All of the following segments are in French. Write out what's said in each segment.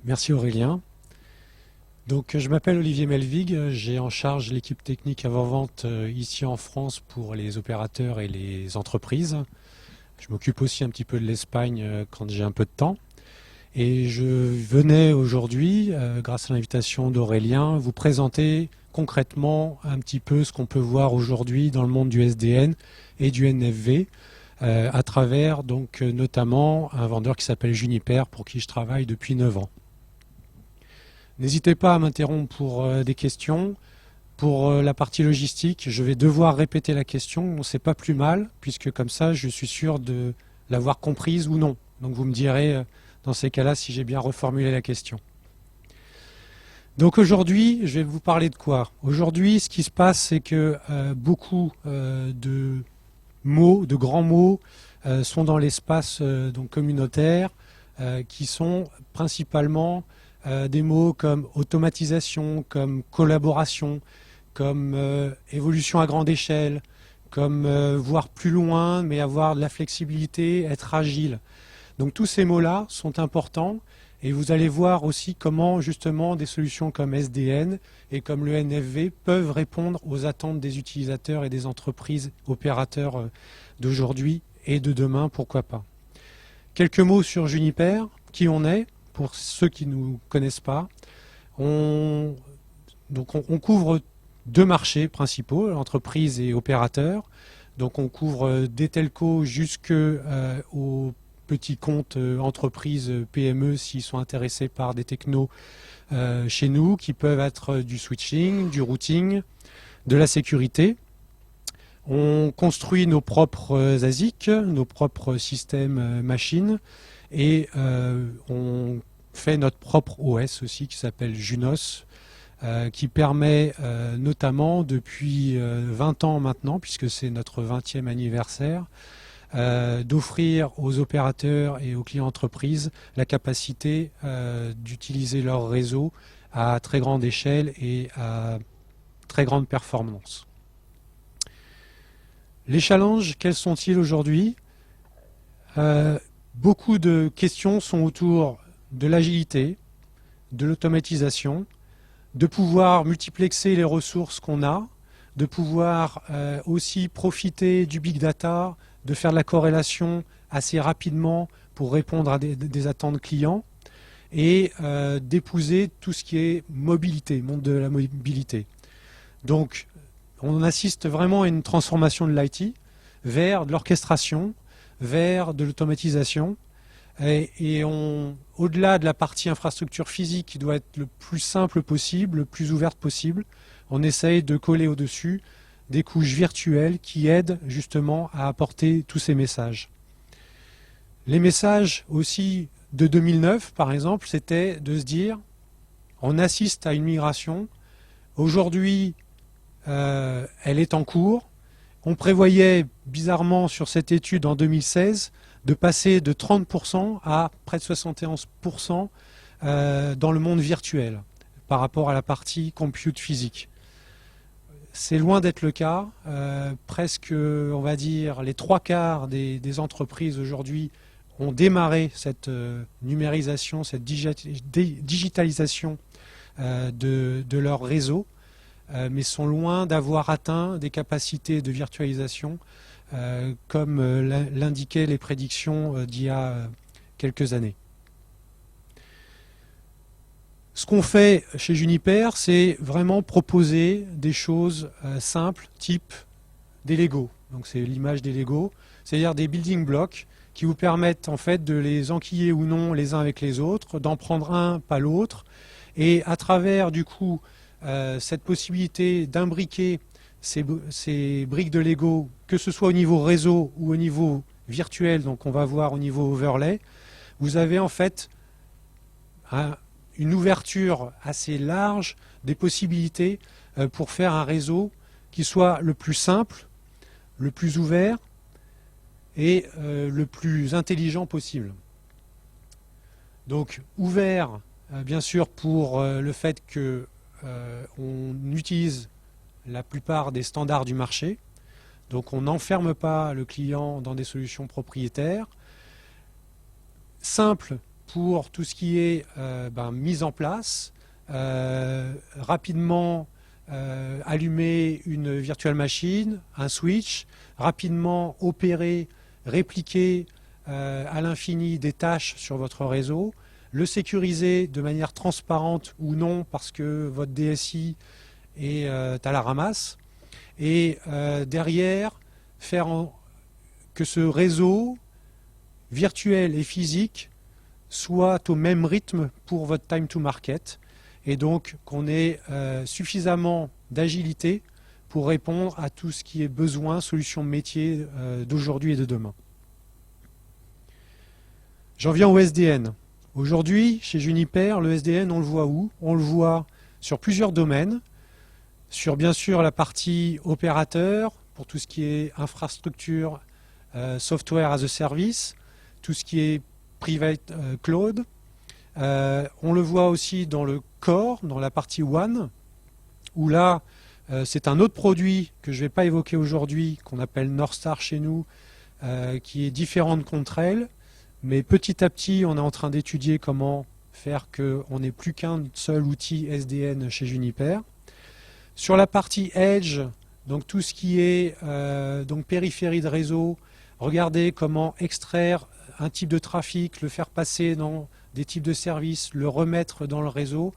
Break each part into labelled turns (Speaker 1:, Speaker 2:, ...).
Speaker 1: Merci Aurélien. Donc, je m'appelle Olivier Melvig, j'ai en charge l'équipe technique avant-vente ici en France pour les opérateurs et les entreprises. Je m'occupe aussi un petit peu de l'Espagne quand j'ai un peu de temps. Et je venais aujourd'hui, grâce à l'invitation d'Aurélien, vous présenter concrètement un petit peu ce qu'on peut voir aujourd'hui dans le monde du SDN et du NFV, à travers donc notamment un vendeur qui s'appelle Juniper, pour qui je travaille depuis 9 ans. N'hésitez pas à m'interrompre pour des questions. Pour la partie logistique, je vais devoir répéter la question. C'est pas plus mal, puisque comme ça, je suis sûr de l'avoir comprise ou non. Donc vous me direz dans ces cas-là si j'ai bien reformulé la question. Donc aujourd'hui, je vais vous parler de quoi? Aujourd'hui, ce qui se passe, c'est que beaucoup de mots, de grands mots, sont dans l'espace donc communautaire, qui sont principalement des mots comme automatisation, comme collaboration, comme évolution à grande échelle, comme voir plus loin, mais avoir de la flexibilité, être agile. Donc tous ces mots-là sont importants et vous allez voir aussi comment justement des solutions comme SDN et comme le NFV peuvent répondre aux attentes des utilisateurs et des entreprises opérateurs d'aujourd'hui et de demain, pourquoi pas. Quelques mots sur Juniper, qui on est, pour ceux qui ne nous connaissent pas. On couvre deux marchés principaux, entreprises et opérateurs. Donc on couvre des telcos jusqu'aux petits comptes entreprises PME s'ils sont intéressés par des technos chez nous, qui peuvent être du switching, du routing, de la sécurité. On construit nos propres ASIC, nos propres systèmes machines, et on fait notre propre OS aussi qui s'appelle Junos, qui permet notamment depuis 20 ans maintenant, puisque c'est notre 20e anniversaire, d'offrir aux opérateurs et aux clients entreprises la capacité d'utiliser leur réseau à très grande échelle et à très grande performance. Les challenges, quels sont-ils aujourd'hui? Beaucoup de questions sont autour de l'agilité, de l'automatisation, de pouvoir multiplexer les ressources qu'on a, de pouvoir aussi profiter du big data, de faire de la corrélation assez rapidement pour répondre à des attentes clients et d'épouser tout ce qui est mobilité, monde de la mobilité. Donc, on assiste vraiment à une transformation de l'IT vers de l'orchestration, vers de l'automatisation. Et au-delà de la partie infrastructure physique qui doit être le plus simple possible, le plus ouverte possible, on essaye de coller au-dessus des couches virtuelles qui aident justement à apporter tous ces messages. Les messages aussi de 2009, par exemple, c'était de se dire, on assiste à une migration. Aujourd'hui, elle est en cours. On prévoyait bizarrement sur cette étude en 2016 de passer de 30% à près de 71% dans le monde virtuel par rapport à la partie compute physique. C'est loin d'être le cas. Presque, on va dire, les 3/4 des entreprises aujourd'hui ont démarré cette numérisation, cette digitalisation de leur réseau, mais sont loin d'avoir atteint des capacités de virtualisation comme l'indiquaient les prédictions d'il y a quelques années. Ce qu'on fait chez Juniper, c'est vraiment proposer des choses simples, type des Lego. Donc c'est l'image des Lego, c'est-à-dire des building blocks qui vous permettent en fait de les enquiller ou non les uns avec les autres, d'en prendre un, pas l'autre, et à travers du coup cette possibilité d'imbriquer ces briques de Lego, que ce soit au niveau réseau ou au niveau virtuel, donc on va voir au niveau overlay, vous avez en fait une ouverture assez large des possibilités pour faire un réseau qui soit le plus simple, le plus ouvert et le plus intelligent possible. Donc ouvert, bien sûr, pour le fait que on utilise la plupart des standards du marché. Donc on n'enferme pas le client dans des solutions propriétaires. Simple, pour tout ce qui est mise en place, rapidement allumer une virtual machine, un switch, rapidement opérer, répliquer à l'infini des tâches sur votre réseau, le sécuriser de manière transparente ou non parce que votre DSI est à la ramasse, et derrière faire que ce réseau virtuel et physique soit au même rythme pour votre time to market, et donc qu'on ait suffisamment d'agilité pour répondre à tout ce qui est besoin, solutions métier d'aujourd'hui et de demain. J'en viens au SDN. Aujourd'hui, chez Juniper, le SDN, on le voit où? On le voit sur plusieurs domaines. Sur bien sûr la partie opérateur, pour tout ce qui est infrastructure, software as a service, tout ce qui est private cloud. On le voit aussi dans le core, dans la partie WAN, où là, c'est un autre produit que je ne vais pas évoquer aujourd'hui, qu'on appelle Northstar chez nous, qui est différent de Contrail. Mais petit à petit, on est en train d'étudier comment faire qu'on n'ait plus qu'un seul outil SDN chez Juniper. Sur la partie Edge, donc tout ce qui est donc périphérie de réseau, regardez comment extraire un type de trafic, le faire passer dans des types de services, le remettre dans le réseau.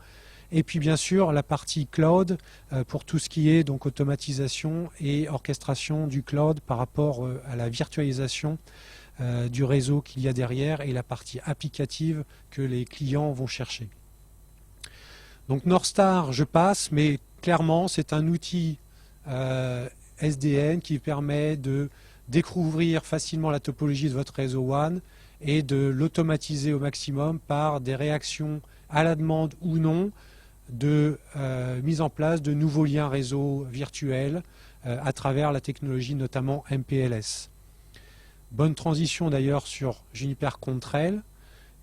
Speaker 1: Et puis bien sûr la partie cloud pour tout ce qui est donc automatisation et orchestration du cloud par rapport à la virtualisation du réseau qu'il y a derrière et la partie applicative que les clients vont chercher. Donc Northstar, je passe, mais clairement c'est un outil SDN qui permet de découvrir facilement la topologie de votre réseau WAN et de l'automatiser au maximum par des réactions à la demande ou non de mise en place de nouveaux liens réseau virtuels à travers la technologie notamment MPLS. Bonne transition d'ailleurs sur Juniper Contrail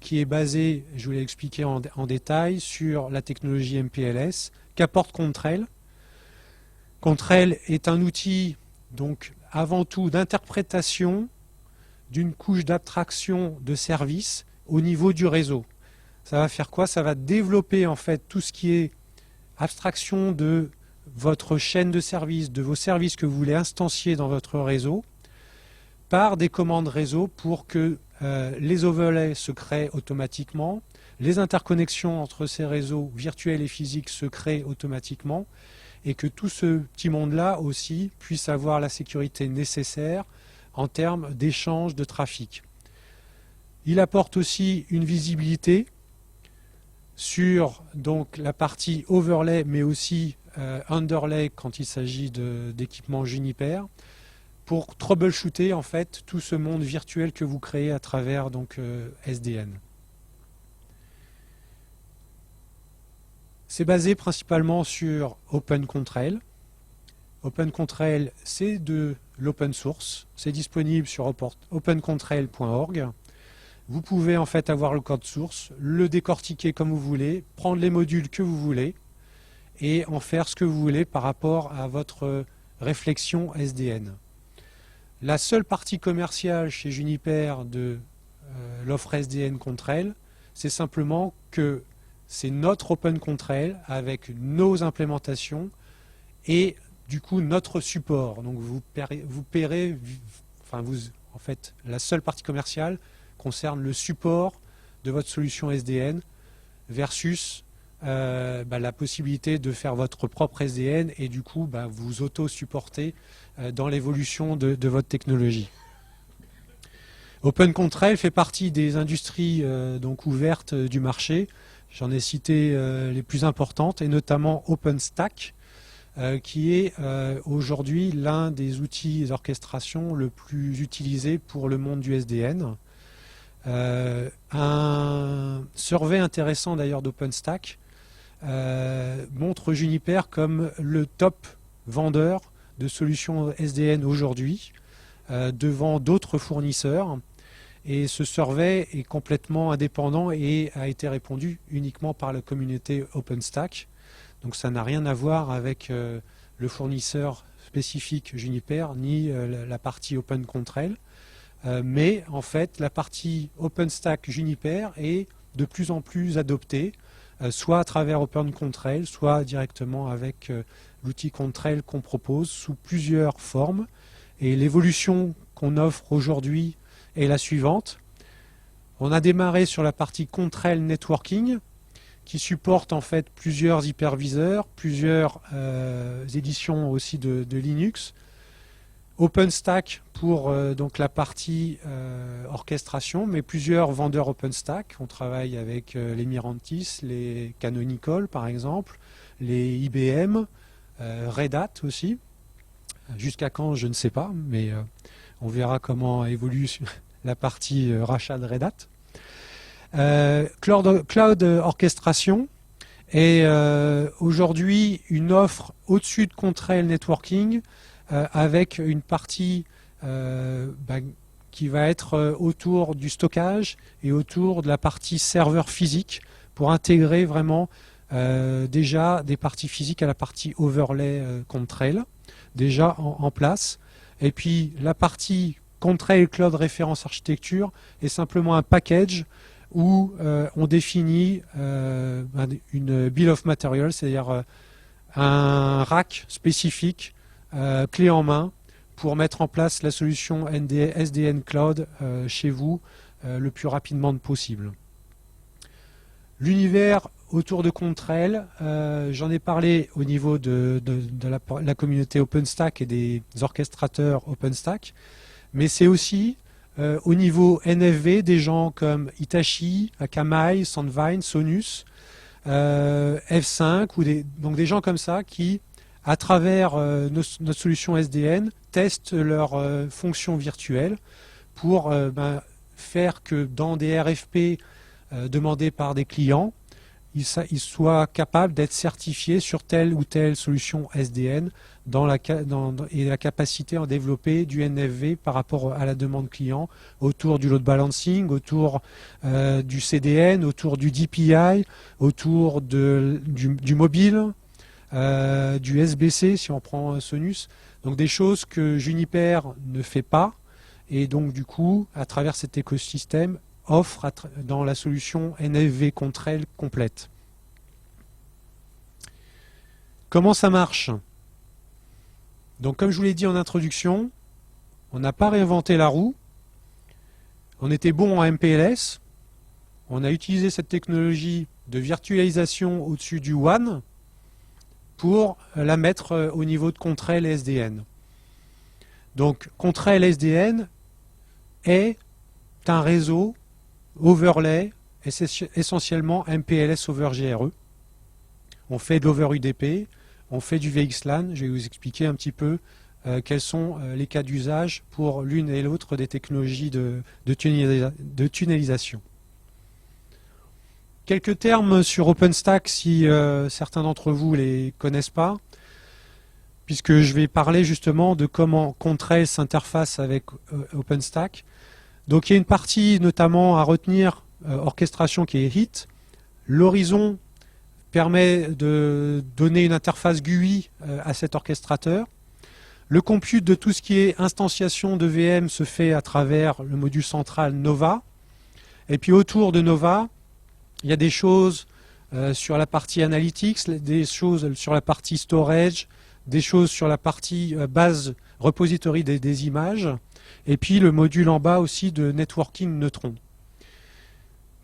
Speaker 1: qui est basée, je vous l'ai expliqué en détail, sur la technologie MPLS qu'apporte Contrail. Contrail est un outil donc avant tout d'interprétation d'une couche d'abstraction de services au niveau du réseau. Ça va faire quoi? Ça va développer en fait tout ce qui est abstraction de votre chaîne de services, de vos services que vous voulez instancier dans votre réseau par des commandes réseau pour que les overlays se créent automatiquement, les interconnexions entre ces réseaux virtuels et physiques se créent automatiquement et que tout ce petit monde-là aussi puisse avoir la sécurité nécessaire en termes d'échange de trafic. Il apporte aussi une visibilité sur donc, la partie overlay, mais aussi underlay quand il s'agit d'équipements Juniper, pour troubleshooter en fait tout ce monde virtuel que vous créez à travers donc, SDN. C'est basé principalement sur OpenContrail. OpenContrail, c'est de l'open source, c'est disponible sur opencontrail.org. Vous pouvez en fait avoir le code source, le décortiquer comme vous voulez, prendre les modules que vous voulez et en faire ce que vous voulez par rapport à votre réflexion SDN. La seule partie commerciale chez Juniper de l'offre SDN Contrail, c'est simplement que c'est notre OpenContrail avec nos implémentations et du coup notre support. Donc vous paierez, en fait, la seule partie commerciale concerne le support de votre solution SDN versus la possibilité de faire votre propre SDN et du coup vous auto-supporter dans l'évolution de votre technologie. OpenContrail fait partie des industries donc ouvertes du marché. J'en ai cité les plus importantes et notamment OpenStack qui est aujourd'hui l'un des outils d'orchestration le plus utilisé pour le monde du SDN. Un survey intéressant d'ailleurs d'OpenStack montre Juniper comme le top vendeur de solutions SDN aujourd'hui devant d'autres fournisseurs. Et ce survey est complètement indépendant et a été répondu uniquement par la communauté OpenStack. Donc ça n'a rien à voir avec le fournisseur spécifique Juniper ni la partie OpenContrail. mais en fait la partie OpenStack Juniper est de plus en plus adoptée, soit à travers OpenContrail, soit directement avec l'outil Contrail qu'on propose sous plusieurs formes. Et l'évolution qu'on offre aujourd'hui est la suivante. On a démarré sur la partie Contrail Networking, qui supporte en fait plusieurs hyperviseurs, plusieurs éditions aussi de Linux. OpenStack pour donc la partie orchestration, mais plusieurs vendeurs OpenStack. On travaille avec les Mirantis, les Canonical par exemple, les IBM, Red Hat aussi. Jusqu'à quand, je ne sais pas, mais on verra comment évolue la partie rachat de Red Hat. Cloud Orchestration est aujourd'hui une offre au-dessus de Contrail Networking avec une partie qui va être autour du stockage et autour de la partie serveur physique pour intégrer vraiment déjà des parties physiques à la partie overlay Contrail déjà en place. Et puis la partie Contrail Cloud Référence Architecture est simplement un package où on définit une bill of material, c'est-à-dire un rack spécifique, clé en main, pour mettre en place la solution SDN Cloud chez vous le plus rapidement possible. L'univers autour de Contrail, j'en ai parlé au niveau de la communauté OpenStack et des orchestrateurs OpenStack, mais c'est aussi au niveau NFV, des gens comme Hitachi, Akamai, Sandvine, Sonus, F5, donc des gens comme ça qui, à travers notre solution SDN, testent leurs fonctions virtuelles pour faire que dans des RFP demandés par des clients, ils soient capables d'être certifiés sur telle ou telle solution SDN et la capacité à développer du NFV par rapport à la demande client autour du load balancing, autour du CDN, autour du DPI, autour du mobile, du SBC si on prend Sonus. Donc des choses que Juniper ne fait pas et donc du coup à travers cet écosystème offre dans la solution NFV Contrail complète. Comment ça marche? Donc comme je vous l'ai dit en introduction, on n'a pas réinventé la roue, on était bon en MPLS, on a utilisé cette technologie de virtualisation au-dessus du WAN pour la mettre au niveau de Contrail SDN. Donc Contrail SDN est un réseau overlay, essentiellement MPLS over GRE. On fait de l'over UDP, on fait du VXLAN. Je vais vous expliquer un petit peu quels sont les cas d'usage pour l'une et l'autre des technologies de tunnelisation. Quelques termes sur OpenStack si certains d'entre vous ne les connaissent pas, puisque je vais parler justement de comment Contrail s'interface avec OpenStack. Donc il y a une partie notamment à retenir, orchestration qui est HIT. L'horizon permet de donner une interface GUI à cet orchestrateur. Le compute de tout ce qui est instantiation de VM se fait à travers le module central Nova. Et puis autour de Nova, il y a des choses sur la partie Analytics, des choses sur la partie Storage, des choses sur la partie base repository des images. Et puis le module en bas aussi de networking Neutron.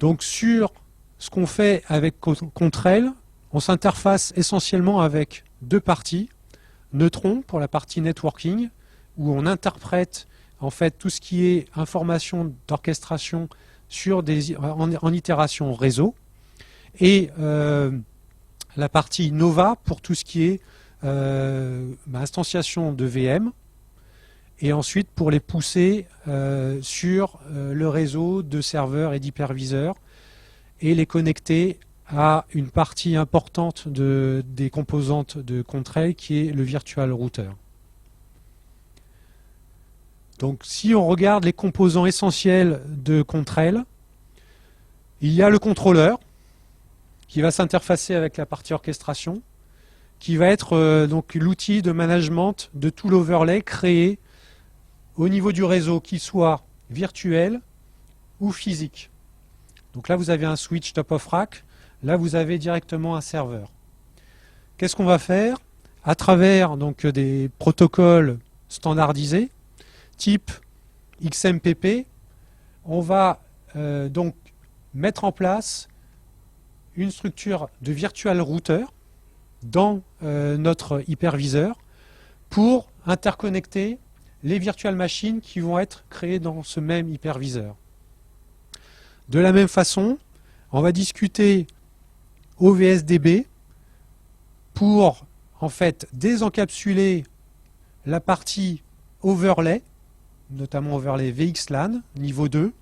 Speaker 1: Donc sur ce qu'on fait avec Contrail, on s'interface essentiellement avec deux parties. Neutron pour la partie networking, où on interprète en fait tout ce qui est information d'orchestration en itération réseau. Et la partie Nova pour tout ce qui est instantiation de VM. Et ensuite pour les pousser sur le réseau de serveurs et d'hyperviseurs et les connecter à une partie importante des composantes de Contrail qui est le virtual router. Donc si on regarde les composants essentiels de Contrail, il y a le contrôleur qui va s'interfacer avec la partie orchestration, qui va être donc l'outil de management de tout l'overlay créé au niveau du réseau, qu'il soit virtuel ou physique. Donc là, vous avez un switch top of rack. Là, vous avez directement un serveur. Qu'est-ce qu'on va faire? À travers donc des protocoles standardisés, type XMPP, on va donc mettre en place une structure de virtual router dans notre hyperviseur pour interconnecter les virtual machines qui vont être créées dans ce même hyperviseur. De la même façon, on va discuter OVSDB pour en fait désencapsuler la partie overlay, notamment overlay VXLAN niveau 2,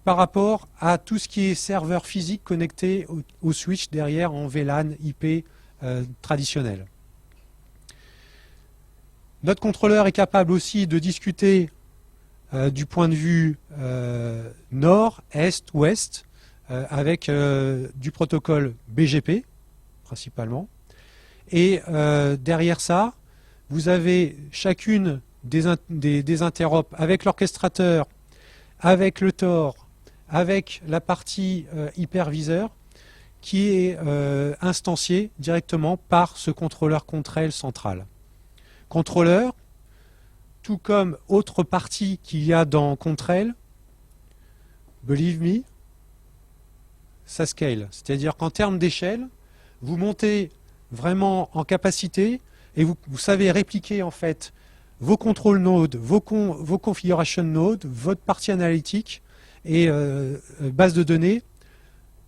Speaker 1: par rapport à tout ce qui est serveur physique connecté au switch derrière en VLAN IP traditionnel. Notre contrôleur est capable aussi de discuter du point de vue nord, est, ouest, avec du protocole BGP principalement. Et derrière ça, vous avez chacune des interops avec l'orchestrateur, avec le Tor, avec la partie hyperviseur qui est instanciée directement par ce contrôleur Contrail central. Contrôleur, tout comme autre partie qu'il y a dans Contrail, believe me, ça scale. C'est-à-dire qu'en termes d'échelle, vous montez vraiment en capacité et vous savez répliquer en fait vos contrôle nodes, vos configuration nodes, votre partie analytique et base de données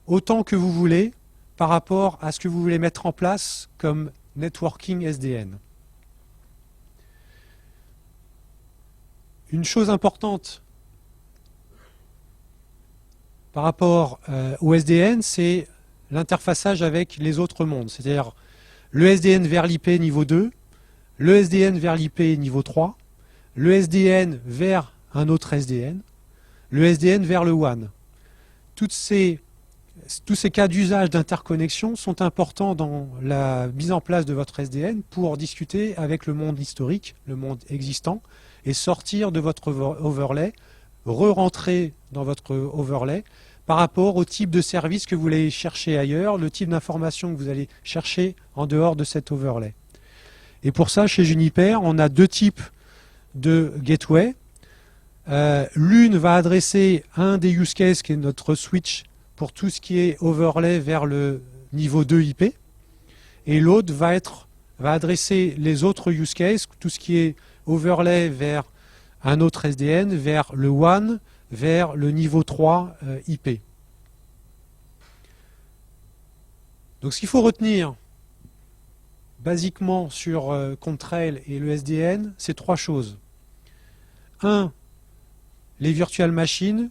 Speaker 1: autant que vous voulez par rapport à ce que vous voulez mettre en place comme networking SDN. Une chose importante par rapport au SDN, c'est l'interfaçage avec les autres mondes, c'est-à-dire le SDN vers l'IP niveau 2, le SDN vers l'IP niveau 3, le SDN vers un autre SDN, le SDN vers le WAN. Tous ces cas d'usage d'interconnexion sont importants dans la mise en place de votre SDN pour discuter avec le monde historique, le monde existant, et sortir de votre overlay, re-rentrer dans votre overlay par rapport au type de service que vous allez chercher ailleurs, le type d'information que vous allez chercher en dehors de cet overlay. Et pour ça, chez Juniper, on a deux types de gateway. L'une va adresser un des use cases qui est notre switch pour tout ce qui est overlay vers le niveau 2 IP. Et l'autre va adresser les autres use cases, tout ce qui est overlay vers un autre SDN, vers le WAN, vers le niveau 3 IP. Donc ce qu'il faut retenir basiquement sur Contrail et le SDN, c'est trois choses. 1. Les virtual machines,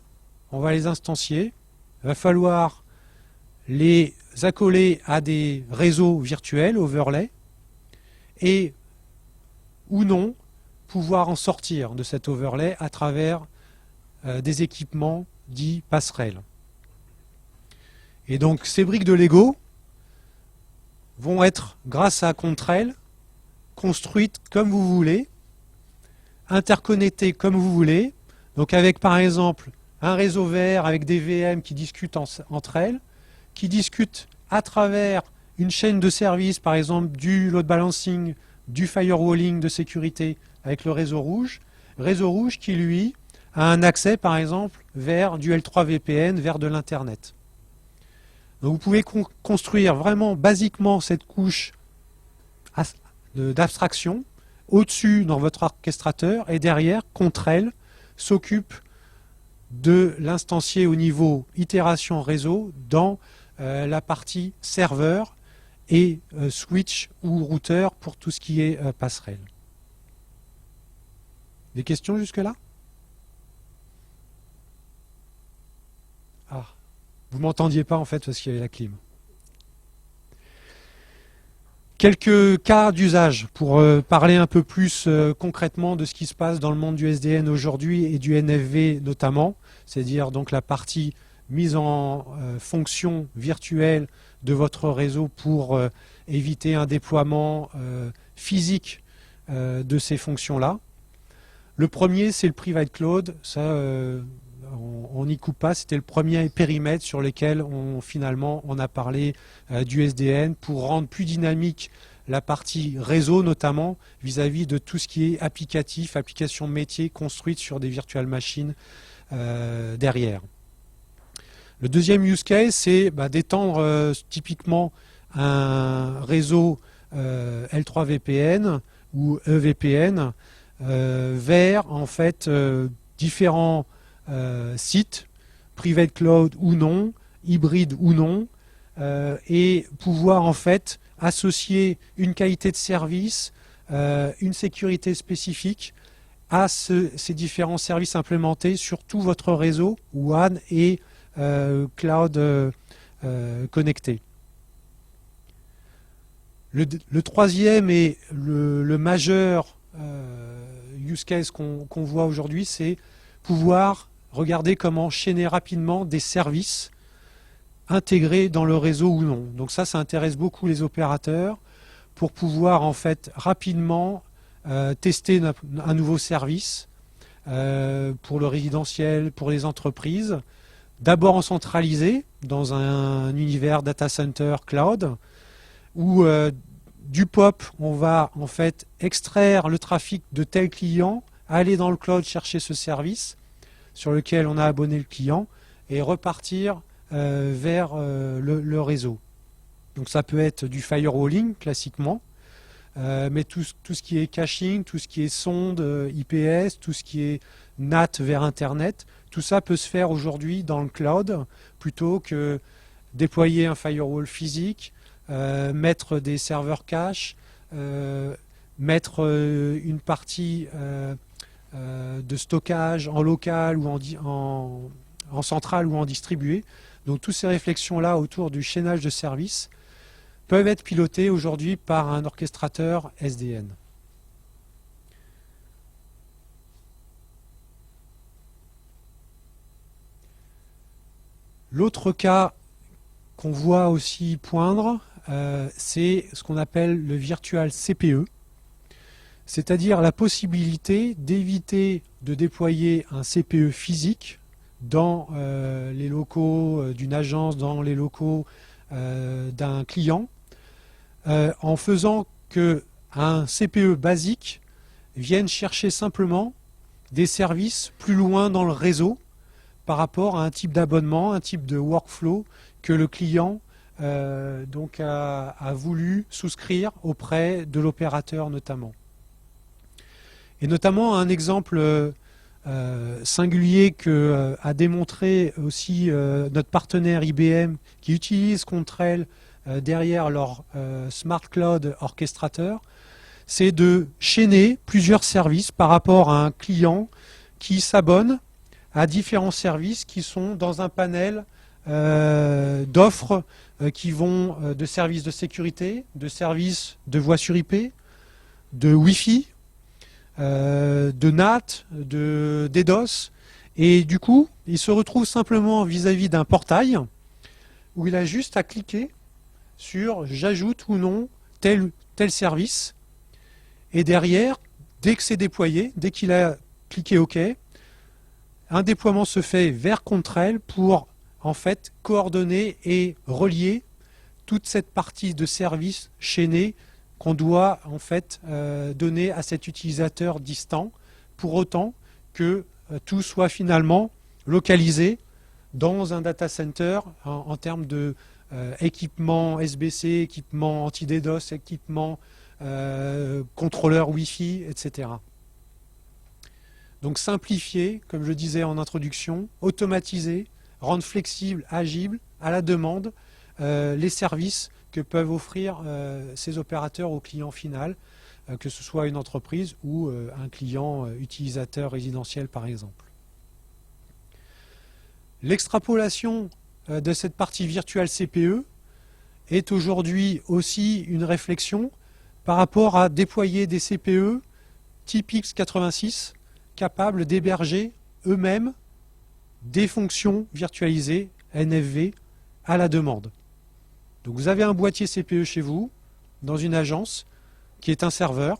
Speaker 1: on va les instancier. Il va falloir les accoler à des réseaux virtuels, overlay, et ou non, pouvoir en sortir de cet overlay à travers des équipements dits passerelles. Et donc ces briques de Lego vont être, grâce à Contrail, construites comme vous voulez, interconnectées comme vous voulez, donc avec par exemple un réseau vert avec des VM qui discutent entre elles, qui discutent à travers une chaîne de services, par exemple du load balancing, du firewalling de sécurité avec le réseau rouge qui lui a un accès par exemple vers du L3 VPN, vers de l'Internet. Donc vous pouvez construire vraiment basiquement cette couche d'abstraction au-dessus dans votre orchestrateur et derrière, Contrail s'occupe de l'instancier au niveau itération réseau dans la partie serveur et switch ou routeur pour tout ce qui est passerelle. Des questions jusque-là? Ah, vous ne m'entendiez pas en fait parce qu'il y avait la clim. Quelques cas d'usage pour parler un peu plus concrètement de ce qui se passe dans le monde du SDN aujourd'hui et du NFV notamment, c'est-à-dire donc la partie mise en fonction virtuelle de votre réseau pour éviter un déploiement physique de ces fonctions-là. Le premier, c'est le Private Cloud. Ça, on n'y coupe pas. C'était le premier périmètre sur lequel finalement on a parlé du SDN pour rendre plus dynamique la partie réseau, notamment vis-à-vis de tout ce qui est applicatif, application métier construite sur des virtual machines derrière. Le deuxième use case, c'est d'étendre typiquement un réseau L3 VPN ou EVPN vers en fait différents sites, private cloud ou non, hybride ou non, et pouvoir en fait associer une qualité de service, une sécurité spécifique à ces différents services implémentés sur tout votre réseau WAN et cloud connecté. Le troisième et le majeur use case qu'on voit aujourd'hui, c'est pouvoir regarder comment chaîner rapidement des services intégrés dans le réseau ou non. Donc ça intéresse beaucoup les opérateurs pour pouvoir en fait rapidement tester un nouveau service pour le résidentiel, pour les entreprises, d'abord en centralisé dans un univers data center cloud, où du POP, on va en fait extraire le trafic de tel client, aller dans le cloud chercher ce service sur lequel on a abonné le client et repartir vers le réseau. Donc ça peut être du firewalling classiquement, mais tout ce qui est caching, tout ce qui est sonde IPS, tout ce qui est NAT vers Internet, tout ça peut se faire aujourd'hui dans le cloud plutôt que déployer un firewall physique, mettre des serveurs cache, mettre une partie de stockage en local ou en centrale ou en distribué. Donc toutes ces réflexions-là autour du chaînage de services peuvent être pilotées aujourd'hui par un orchestrateur SDN. L'autre cas qu'on voit aussi poindre, c'est ce qu'on appelle le virtual CPE, c'est-à-dire la possibilité d'éviter de déployer un CPE physique dans les locaux d'une agence, dans les locaux d'un client, en faisant qu'un CPE basique vienne chercher simplement des services plus loin dans le réseau par rapport à un type d'abonnement, un type de workflow que le client donc a voulu souscrire auprès de l'opérateur notamment. Et notamment un exemple singulier que a démontré aussi notre partenaire IBM qui utilise Contrail derrière leur Smart Cloud Orchestrateur, c'est de chaîner plusieurs services par rapport à un client qui s'abonne à différents services qui sont dans un panel d'offres qui vont de services de sécurité, de services de voix sur IP, de Wi-Fi, de NAT, de DDoS, et du coup, il se retrouve simplement vis-à-vis d'un portail où il a juste à cliquer sur j'ajoute ou non tel service, et derrière, dès que c'est déployé, dès qu'il a cliqué OK, un déploiement se fait vers Contrail pour en fait coordonner et relier toute cette partie de service chaîné qu'on doit en fait donner à cet utilisateur distant, pour autant que tout soit finalement localisé dans un data center en termes de équipement SBC, équipement anti-DDoS, équipement contrôleur Wi-Fi, etc. Donc simplifier, comme je disais en introduction, automatiser, rendre flexible, agile, à la demande, les services que peuvent offrir ces opérateurs au client final, que ce soit une entreprise ou un client utilisateur résidentiel par exemple. L'extrapolation de cette partie virtuelle CPE est aujourd'hui aussi une réflexion par rapport à déployer des CPE type x86 capables d'héberger eux-mêmes des fonctions virtualisées NFV à la demande. Donc vous avez un boîtier CPE chez vous, dans une agence, qui est un serveur,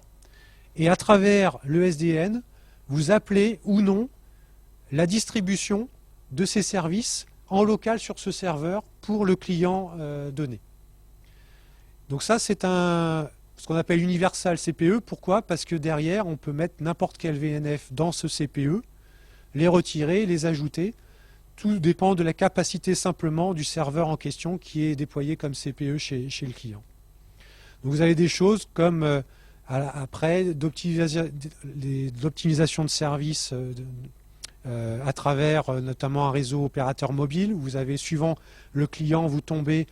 Speaker 1: et à travers le SDN, vous appelez ou non la distribution de ces services en local sur ce serveur pour le client donné. Donc ça, c'est ce qu'on appelle Universal CPE. Pourquoi? Parce que derrière, on peut mettre n'importe quel VNF dans ce CPE, les retirer, les ajouter. Tout dépend de la capacité simplement du serveur en question qui est déployé comme CPE chez le client. Donc vous avez des choses comme après l'optimisation de services à travers notamment un réseau opérateur mobile. Vous avez, suivant le client, vous tombez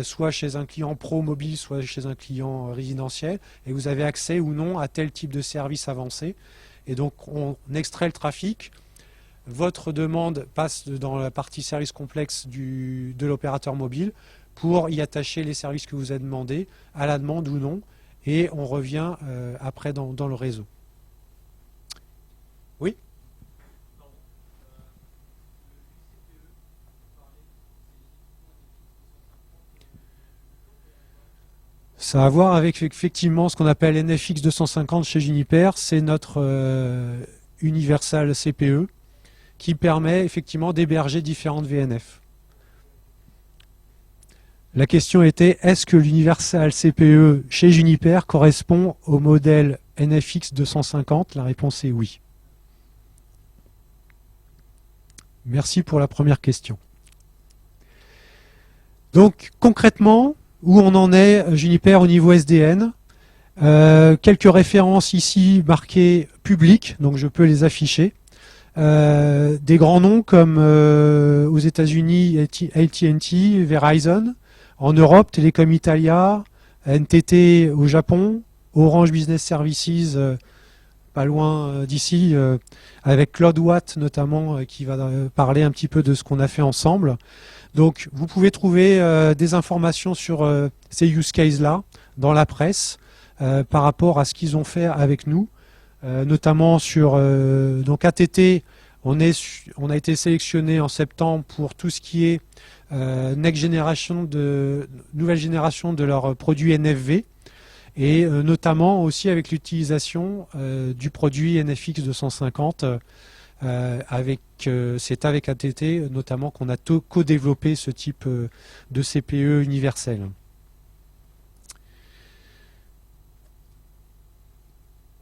Speaker 1: soit chez un client pro mobile, soit chez un client résidentiel, et vous avez accès ou non à tel type de service avancé. Et donc on extrait le trafic. Votre demande passe dans la partie service complexe de l'opérateur mobile pour y attacher les services que vous avez demandés, à la demande ou non, et on revient après dans le réseau. Oui? Ça a à voir avec effectivement ce qu'on appelle NFX 250 chez Juniper, c'est notre Universal CPE qui permet effectivement d'héberger différentes VNF. La question était, est-ce que l'Universal CPE chez Juniper correspond au modèle NFX 250? La réponse est oui. Merci pour la première question. Donc concrètement, où on en est Juniper au niveau SDN? Quelques références ici marquées publiques, donc je peux les afficher. Des grands noms comme aux États-Unis AT&T, Verizon, en Europe Telecom Italia, NTT au Japon, Orange Business Services pas loin d'ici, avec Claude Watt notamment qui va parler un petit peu de ce qu'on a fait ensemble. Donc vous pouvez trouver des informations sur ces use cases là dans la presse par rapport à ce qu'ils ont fait avec nous. Notamment sur donc ATT, on a été sélectionné en septembre pour tout ce qui est nouvelle génération de leurs produits NFV et notamment aussi avec l'utilisation du produit NFX 250 c'est avec ATT notamment qu'on a co-développé ce type de CPE universel.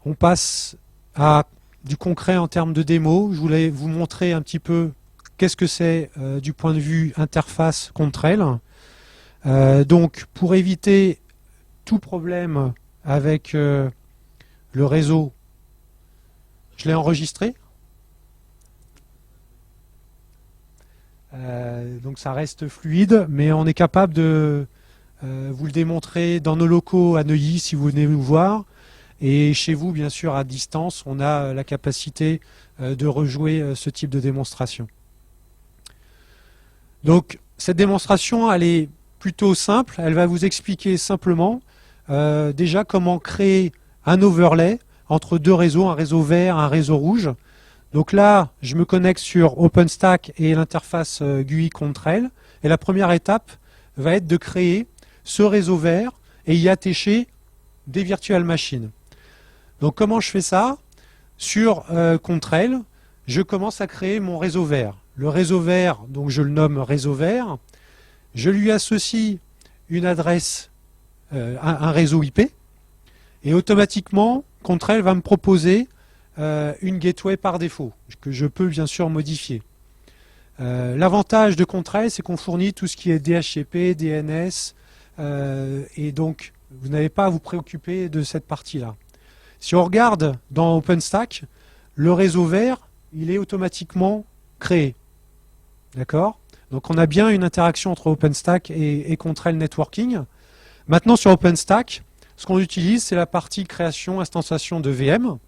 Speaker 1: On passe à du concret en termes de démo. Je voulais vous montrer un petit peu qu'est-ce que c'est du point de vue interface Contrail. Donc pour éviter tout problème avec le réseau, je l'ai enregistré. Donc ça reste fluide, mais on est capable de vous le démontrer dans nos locaux à Neuilly si vous venez nous voir. Et chez vous, bien sûr, à distance, on a la capacité de rejouer ce type de démonstration. Donc, cette démonstration, elle est plutôt simple. Elle va vous expliquer simplement déjà comment créer un overlay entre deux réseaux, un réseau vert, un réseau rouge. Donc là, je me connecte sur OpenStack et l'interface GUI Contrail. Et la première étape va être de créer ce réseau vert et y attacher des virtual machines. Donc comment je fais ça? Sur Contrail, je commence à créer mon réseau vert. Le réseau vert, donc je le nomme réseau vert. Je lui associe une adresse, un réseau IP. Et automatiquement, Contrail va me proposer une gateway par défaut, que je peux bien sûr modifier. L'avantage de Contrail, c'est qu'on fournit tout ce qui est DHCP, DNS, et donc vous n'avez pas à vous préoccuper de cette partie-là. Si on regarde dans OpenStack, le réseau vert, il est automatiquement créé. D'accord? Donc on a bien une interaction entre OpenStack et Contrail Networking. Maintenant sur OpenStack, ce qu'on utilise, c'est la partie création, instanciation de VM.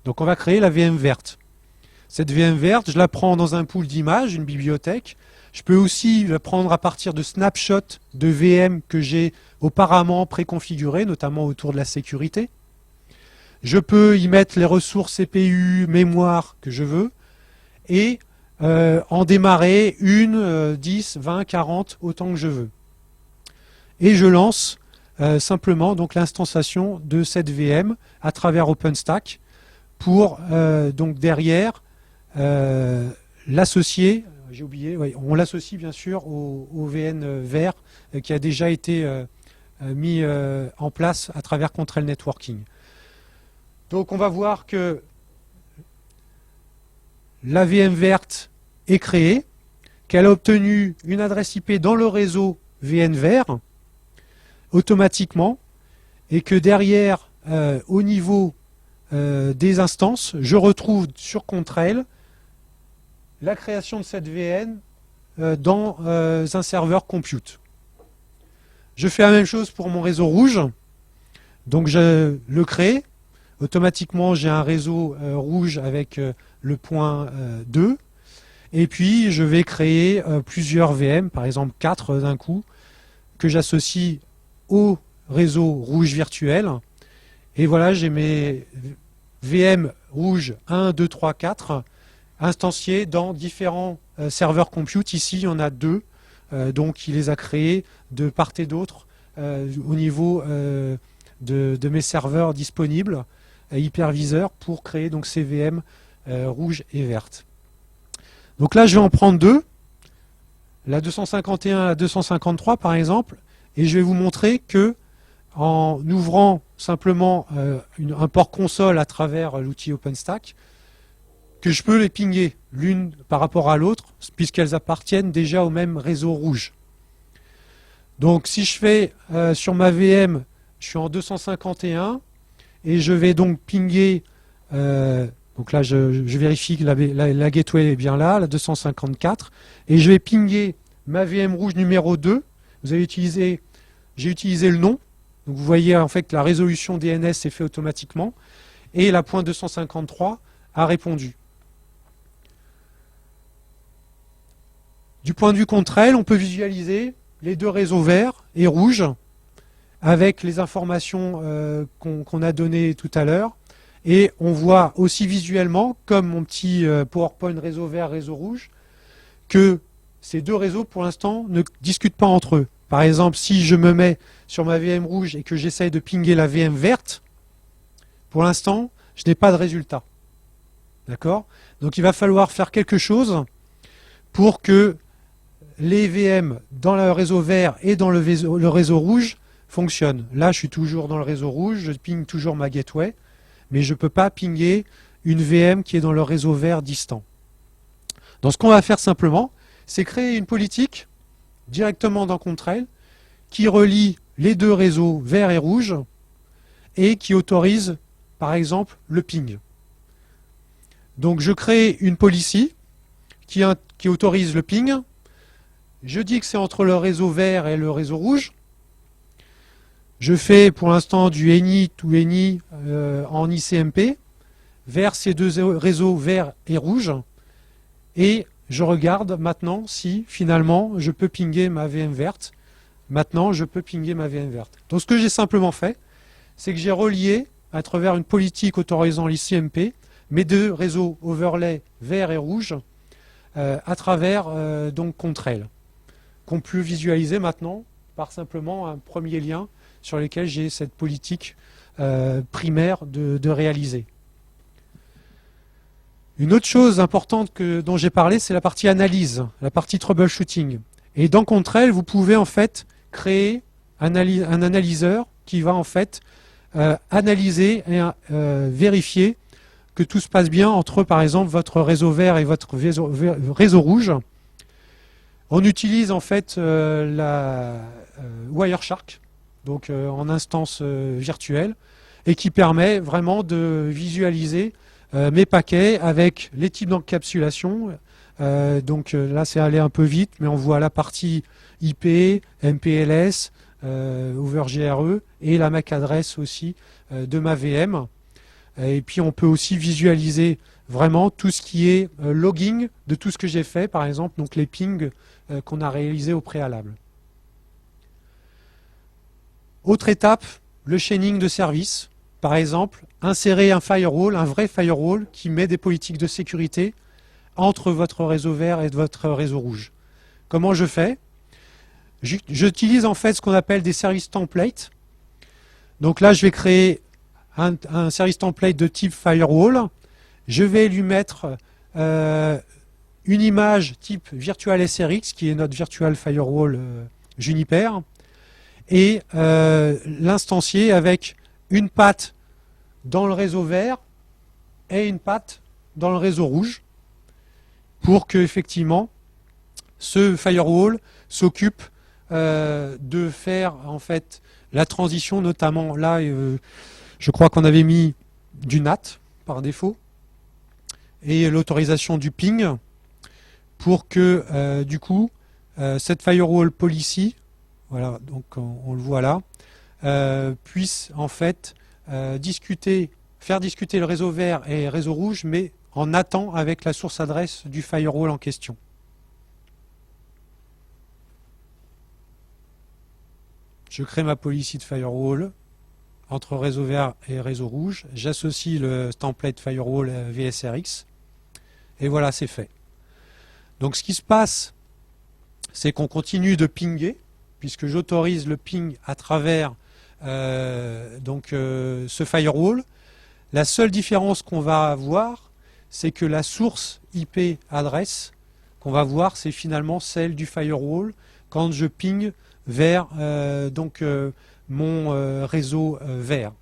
Speaker 1: Donc on va créer la VM verte. Cette VM verte, je la prends dans un pool d'images, une bibliothèque. Je peux aussi la prendre à partir de snapshots de VM que j'ai auparavant préconfigurés, notamment autour de la sécurité. Je peux y mettre les ressources CPU, mémoire que je veux et en démarrer une, 10, 20, 40, autant que je veux. Et je lance simplement donc l'instanciation de cette VM à travers OpenStack pour donc derrière l'associer, j'ai oublié, oui, on l'associe bien sûr au VN vert qui a déjà été mis en place à travers Contrail Networking. Donc on va voir que la VM verte est créée, qu'elle a obtenu une adresse IP dans le réseau VN vert automatiquement, et que derrière, au niveau des instances, je retrouve sur Contrail la création de cette VN dans un serveur compute. Je fais la même chose pour mon réseau rouge, donc je le crée. Automatiquement, j'ai un réseau rouge avec le point 2. Et puis, je vais créer plusieurs VM, par exemple 4 d'un coup, que j'associe au réseau rouge virtuel. Et voilà, j'ai mes VM rouge 1, 2, 3, 4 instanciés dans différents serveurs compute. Ici, il y en a 2. Donc, il les a créés de part et d'autre au niveau de mes serveurs disponibles. Hyperviseur pour créer donc ces VM rouges et vertes. Donc là, je vais en prendre 2, la 251 et la 253 par exemple, et je vais vous montrer que en ouvrant simplement un port console à travers l'outil OpenStack, que je peux les pinguer l'une par rapport à l'autre, puisqu'elles appartiennent déjà au même réseau rouge. Donc si je fais sur ma VM, je suis en 251, et je vais donc pinguer, donc là je vérifie que la gateway est bien là, la 254, et je vais pinguer ma VM rouge numéro 2. J'ai utilisé le nom, donc vous voyez en fait que la résolution DNS est faite automatiquement, et la pointe 253 a répondu. Du point de vue Contrail, on peut visualiser les deux réseaux verts et rouges, avec les informations qu'on a données tout à l'heure. Et on voit aussi visuellement, comme mon petit PowerPoint réseau vert, réseau rouge, que ces deux réseaux, pour l'instant, ne discutent pas entre eux. Par exemple, si je me mets sur ma VM rouge et que j'essaye de pinguer la VM verte, pour l'instant, je n'ai pas de résultat. D'accord? Donc il va falloir faire quelque chose pour que les VM dans le réseau vert et dans le réseau rouge fonctionne. Là, je suis toujours dans le réseau rouge, je ping toujours ma gateway, mais je ne peux pas pinguer une VM qui est dans le réseau vert distant. Donc, ce qu'on va faire simplement, c'est créer une politique directement dans Contrail qui relie les deux réseaux vert et rouge et qui autorise, par exemple, le ping. Donc, je crée une policy qui autorise le ping. Je dis que c'est entre le réseau vert et le réseau rouge. Je fais pour l'instant du any to any en ICMP vers ces deux réseaux vert et rouge. Et je regarde maintenant si finalement je peux pinguer ma VM verte. Maintenant, je peux pinguer ma VM verte. Donc ce que j'ai simplement fait, c'est que j'ai relié à travers une politique autorisant l'ICMP mes deux réseaux overlay vert et rouge à travers donc Contrail, qu'on peut visualiser maintenant par simplement un premier lien sur lequel j'ai cette politique primaire de réaliser. Une autre chose importante dont j'ai parlé, c'est la partie analyse, la partie troubleshooting. Et dans Contrail, vous pouvez en fait créer un analyseur qui va en fait analyser et vérifier que tout se passe bien entre, par exemple, votre réseau vert et votre réseau rouge. On utilise en fait la Wireshark, donc en instance virtuelle, et qui permet vraiment de visualiser mes paquets avec les types d'encapsulation. Donc là, c'est allé un peu vite, mais on voit la partie IP, MPLS, over GRE et la MAC adresse aussi de ma VM. Et puis on peut aussi visualiser vraiment tout ce qui est logging de tout ce que j'ai fait, par exemple, donc les pings qu'on a réalisés au préalable. Autre étape, le chaining de services. Par exemple, insérer un firewall, un vrai firewall qui met des politiques de sécurité entre votre réseau vert et votre réseau rouge. Comment je fais? J'utilise en fait ce qu'on appelle des services templates. Donc là, je vais créer un service template de type firewall. Je vais lui mettre une image type Virtual SRX, qui est notre Virtual Firewall Juniper, et l'instancier avec une patte dans le réseau vert et une patte dans le réseau rouge, pour que effectivement ce firewall s'occupe de faire en fait la transition, notamment là je crois qu'on avait mis du NAT par défaut et l'autorisation du ping, pour que du coup cette firewall policy, voilà, donc on le voit là, puisse en fait faire discuter le réseau vert et le réseau rouge, mais en attend avec la source adresse du firewall en question. Je crée ma policy de firewall entre réseau vert et réseau rouge. J'associe le template firewall VSRX. Et voilà, c'est fait. Donc ce qui se passe, c'est qu'on continue de pinguer, puisque j'autorise le ping à travers ce firewall. La seule différence qu'on va avoir, c'est que la source IP adresse qu'on va voir, c'est finalement celle du firewall quand je ping vers mon réseau vert.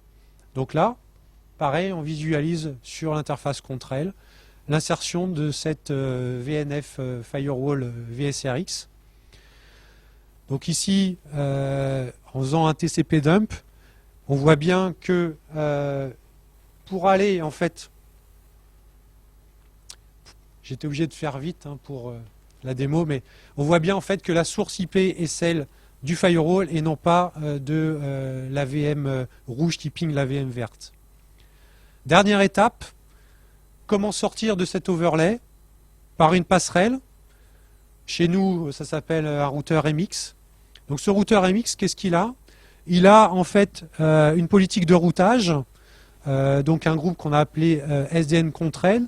Speaker 1: Donc là, pareil, on visualise sur l'interface Contrail l'insertion de cette VNF Firewall VSRX. Donc ici, en faisant un TCP dump, on voit bien que pour aller en fait, j'étais obligé de faire vite pour la démo, mais on voit bien en fait que la source IP est celle du firewall et non pas de la VM rouge qui ping la VM verte. Dernière étape, comment sortir de cet overlay? Par une passerelle. Chez nous, ça s'appelle un routeur MX. Donc ce routeur MX, qu'est-ce qu'il a? Il a en fait une politique de routage, donc un groupe qu'on a appelé SDN Contrail,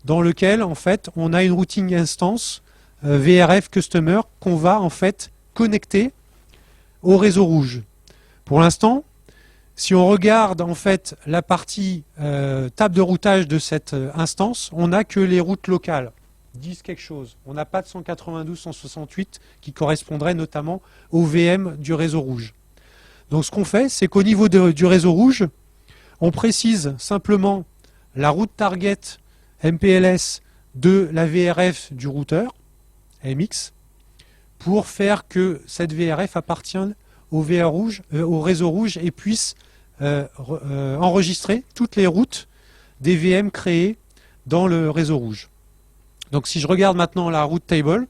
Speaker 1: dans lequel en fait on a une routing instance VRF Customer qu'on va en fait connecter au réseau rouge. Pour l'instant, si on regarde en fait la partie table de routage de cette instance, on n'a que les routes locales, 10 quelque chose. On n'a pas de 192.168 qui correspondrait notamment au VM du réseau rouge. Donc ce qu'on fait, c'est qu'au niveau du réseau rouge, on précise simplement la route target MPLS de la VRF du routeur MX pour faire que cette VRF appartienne au réseau rouge et puisse enregistrer toutes les routes des VM créées dans le réseau rouge. Donc si je regarde maintenant la route table,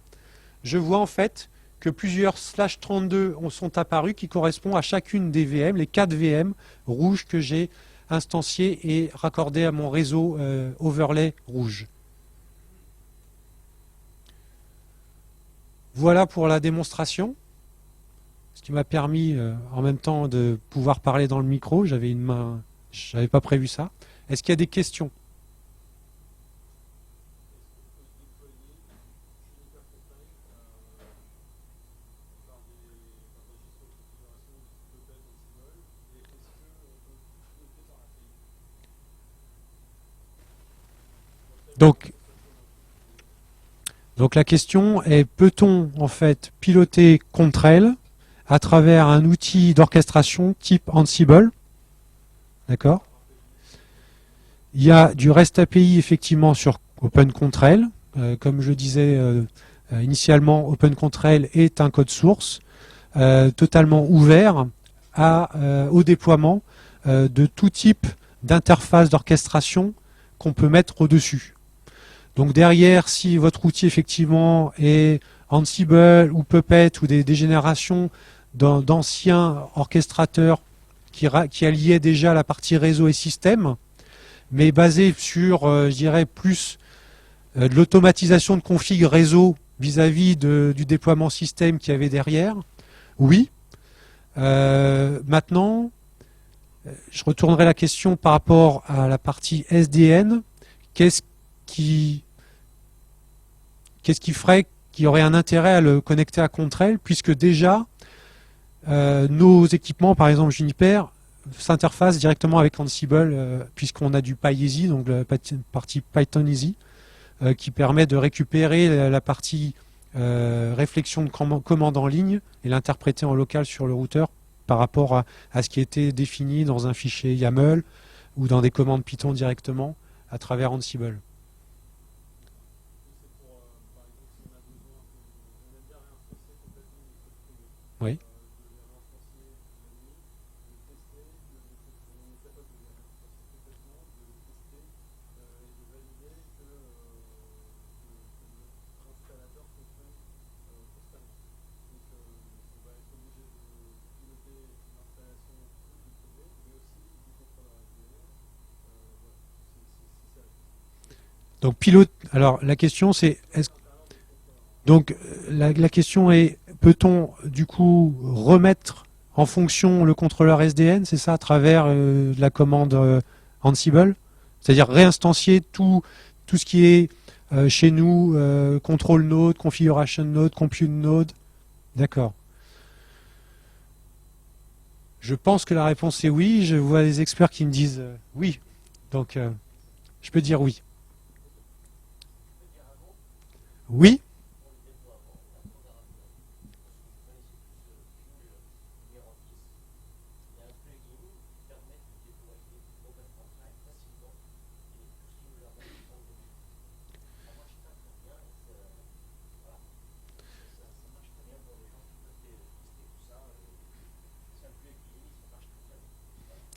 Speaker 1: je vois en fait que plusieurs /32 sont apparus qui correspondent à chacune des VM, les 4 VM rouges que j'ai instanciés et raccordés à mon réseau overlay rouge. Voilà pour la démonstration, ce qui m'a permis en même temps de pouvoir parler dans le micro. J'avais une main, je n'avais pas prévu ça. Est-ce qu'il y a des questions? Donc la question est, peut-on en fait piloter Contrail à travers un outil d'orchestration type Ansible? D'accord. Il y a du REST API effectivement sur OpenContrail. Comme je disais initialement, OpenContrail est un code source totalement ouvert au déploiement de tout type d'interface d'orchestration qu'on peut mettre au-dessus. Donc derrière, si votre outil effectivement est Ansible ou Puppet ou des générations d'anciens orchestrateurs qui alliaient déjà la partie réseau et système, mais basé sur, je dirais, plus de l'automatisation de config réseau vis-à-vis du déploiement système qu'il y avait derrière, oui. Maintenant, je retournerai la question par rapport à la partie SDN. Qu'est-ce qui ferait qu'il y aurait un intérêt à le connecter à Contrail, puisque déjà nos équipements, par exemple Juniper, s'interface directement avec Ansible, puisqu'on a du PyEasy, donc la partie Python Easy, qui permet de récupérer la partie réflexion de commande en ligne et l'interpréter en local sur le routeur par rapport à ce qui était défini dans un fichier YAML ou dans des commandes Python directement à travers Ansible. Oui. Donc pilote. Alors la question c'est donc la question est, peut-on du coup remettre en fonction le contrôleur SDN, c'est ça, à travers la commande Ansible, c'est-à-dire réinstancier tout ce qui est chez nous control node, configuration node, compute node. D'accord. Je pense que la réponse est oui. Je vois des experts qui me disent oui. Donc je peux dire oui. Oui.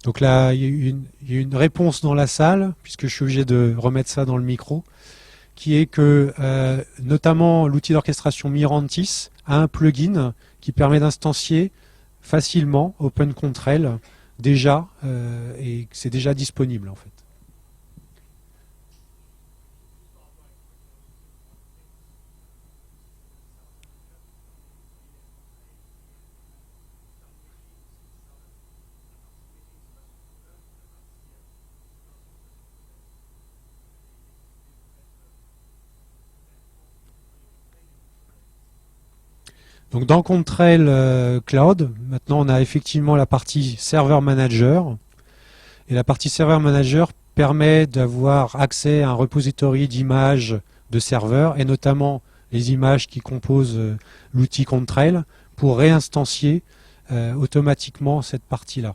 Speaker 1: Donc là, il y a une réponse dans la salle, puisque je suis obligé de remettre ça dans le micro, qui est que notamment l'outil d'orchestration Mirantis a un plugin qui permet d'instancier facilement OpenContrel déjà, et c'est déjà disponible en fait. Donc dans Contrail Cloud, maintenant on a effectivement la partie Server Manager. Et la partie Server Manager permet d'avoir accès à un repository d'images de serveurs, et notamment les images qui composent l'outil Contrail, pour réinstancier automatiquement cette partie-là.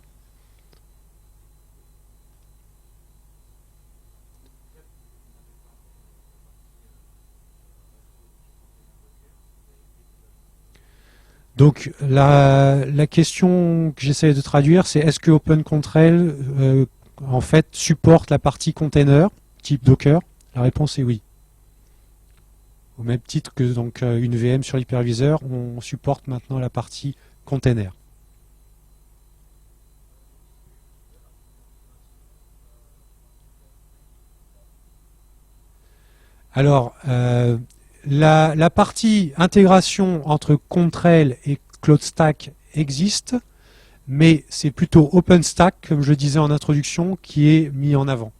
Speaker 1: Donc la question que j'essaie de traduire, c'est est-ce que OpenContrel en fait supporte la partie container type Docker? La réponse est oui. Au même titre que donc une VM sur l'hyperviseur, on supporte maintenant la partie container. Alors la partie intégration entre Contrail et CloudStack existe, mais c'est plutôt OpenStack, comme je disais en introduction, qui est mis en avant.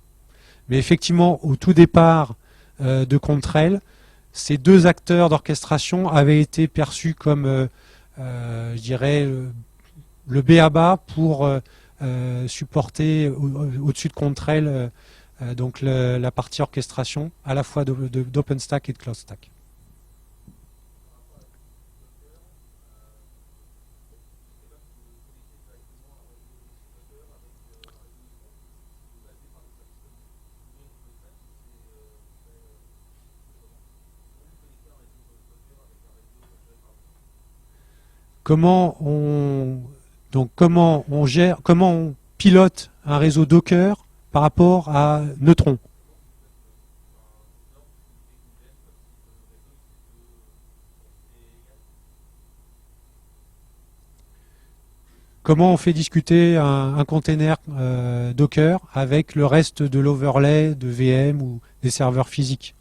Speaker 1: Mais effectivement, au tout départ de Contrail, ces deux acteurs d'orchestration avaient été perçus comme, je dirais, le b.a.-ba pour supporter au-dessus de Contrail donc la partie orchestration à la fois d'OpenStack et de CloudStack. Comment on gère, comment on pilote un réseau Docker par rapport à Neutron? Comment on fait discuter un container Docker avec le reste de l'overlay de VM ou des serveurs physiques?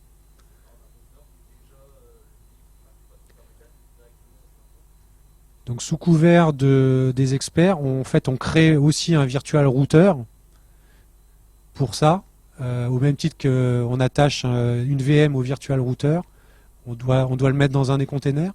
Speaker 1: Donc sous couvert des experts, en fait, on crée aussi un virtual router pour ça, au même titre qu'on attache une VM au virtual router, on doit le mettre dans un des containers.